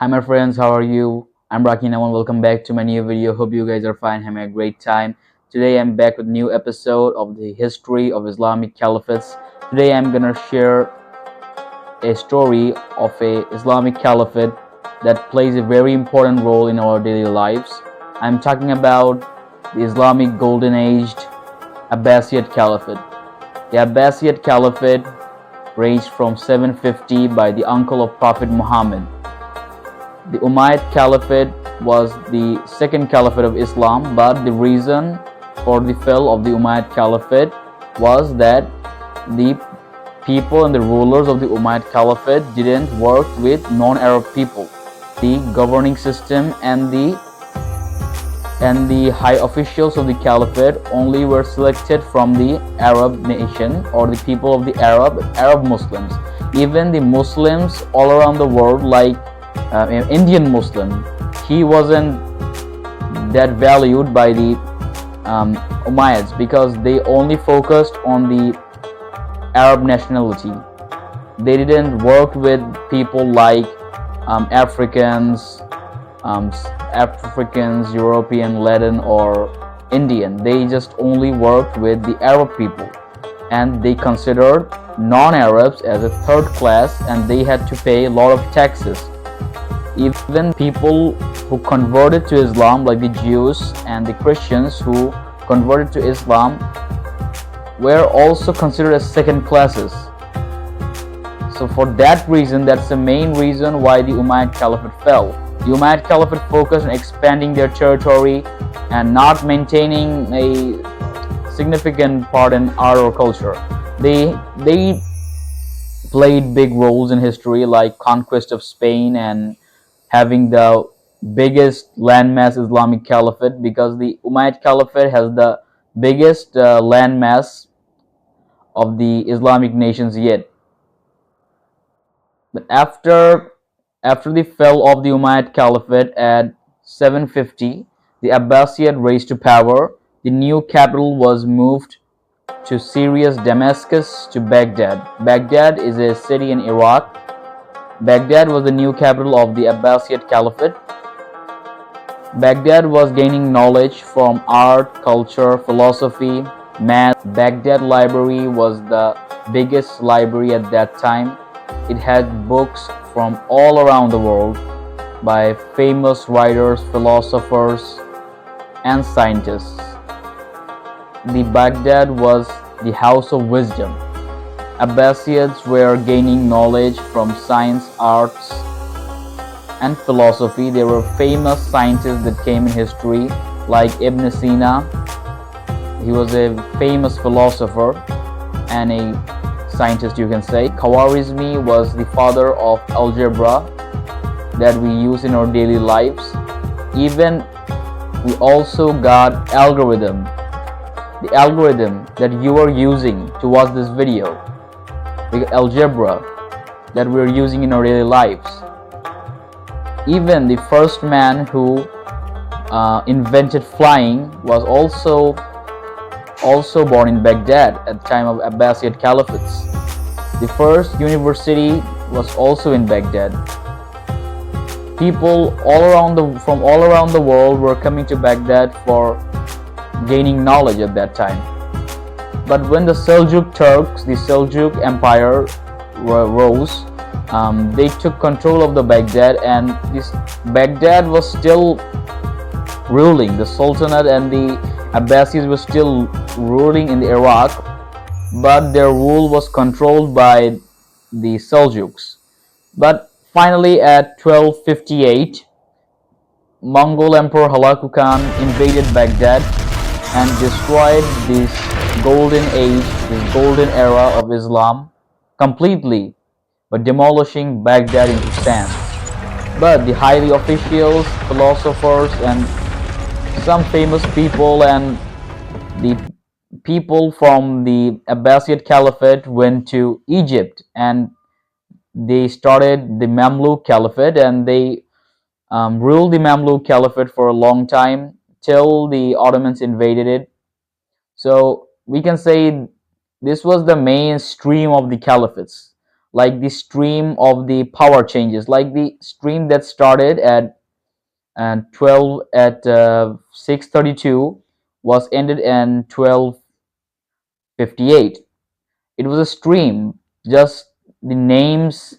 Hi my friends, how are you? I'm Rocky now and welcome back to my new video. Hope you guys are fine, having a great time. Today I'm back with a new episode of the history of Islamic caliphates. Today I'm gonna share a story of a Islamic caliphate that plays a very important role in our daily lives. I'm talking about the Islamic golden aged Abbasid Caliphate. The Abbasid Caliphate raged from 750 by the uncle of Prophet Muhammad. The Umayyad Caliphate was the second caliphate of Islam, but the reason for the fall of the Umayyad Caliphate was that the people and the rulers of the Umayyad Caliphate didn't work with non-Arab people. The governing system and the high officials of the caliphate only were selected from the Arab nation or the people of the Arab Muslims. Even the Muslims all around the world, like an Indian Muslim, he wasn't that valued by the Umayyads because they only focused on the Arab nationality. They didn't work with people like Africans, European, Latin, or Indian. They just only worked with the Arab people, and they considered non-Arabs as a third class, and they had to pay a lot of taxes. Even people who converted to Islam, like the Jews and the Christians who converted to Islam, were also considered as second classes. So for that reason, that's the main reason why the Umayyad Caliphate fell. The Umayyad Caliphate focused on expanding their territory and not maintaining a significant part in art or culture. They played big roles in history, like conquest of Spain and having the biggest landmass Islamic Caliphate, because the Umayyad Caliphate has the biggest landmass of the Islamic nations yet. But after the fall of the Umayyad Caliphate at 750, the Abbasid raised to power. The new capital was moved to Syria's Damascus to Baghdad. Baghdad is a city in Iraq. Baghdad was the new capital of the Abbasid Caliphate. Baghdad was gaining knowledge from art, culture, philosophy, math. Baghdad Library was the biggest library at that time. It had books from all around the world by famous writers, philosophers, and scientists. The Baghdad was the house of wisdom. Abbasids were gaining knowledge from science, arts, and philosophy. There were famous scientists that came in history, like Ibn Sina. He was a famous philosopher and a scientist, you can say. Khwarizmi was the father of algebra that we use in our daily lives. Even we also got algorithm, the algorithm that you are using to watch this video, the algebra that we're using in our daily lives. Even the first man who invented flying was also born in Baghdad at the time of Abbasid Caliphates. The first university was also in Baghdad. People from all around the world were coming to Baghdad for gaining knowledge at that time. But when the Seljuk Turks, the Seljuk Empire rose, they took control of the Baghdad, and this Baghdad was still ruling. The Sultanate and the Abbasids were still ruling in the Iraq, but their rule was controlled by the Seljuks. But finally, at 1258, Mongol Emperor Hulagu Khan invaded Baghdad and destroyed this golden age, this golden era of Islam completely, by demolishing Baghdad into sand. But the highly officials, philosophers, and some famous people and the people from the Abbasid Caliphate went to Egypt, and they started the Mamluk Caliphate, and they ruled the Mamluk Caliphate for a long time till the Ottomans invaded it. So we can say this was the mainstream of the caliphates. like the stream of the power changes, like the stream that started at and 12 at 6:32 was ended in 12:58. It was a stream, just the names,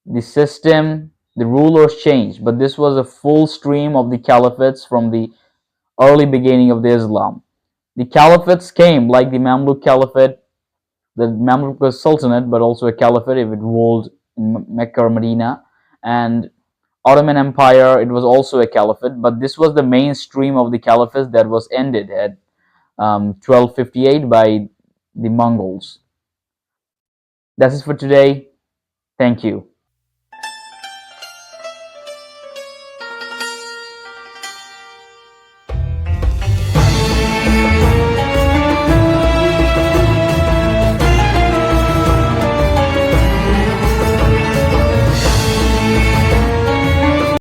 the system, the rulers changed, but this was a full stream of the caliphates from the early beginning of the Islam. The caliphates came like the Mamluk Caliphate. The Mamluk was sultanate, but also a caliphate if it ruled in Mecca or Medina. And Ottoman Empire, it was also a caliphate, but this was the mainstream of the caliphate that was ended at 1258 by the Mongols. That's it for today. Thank you.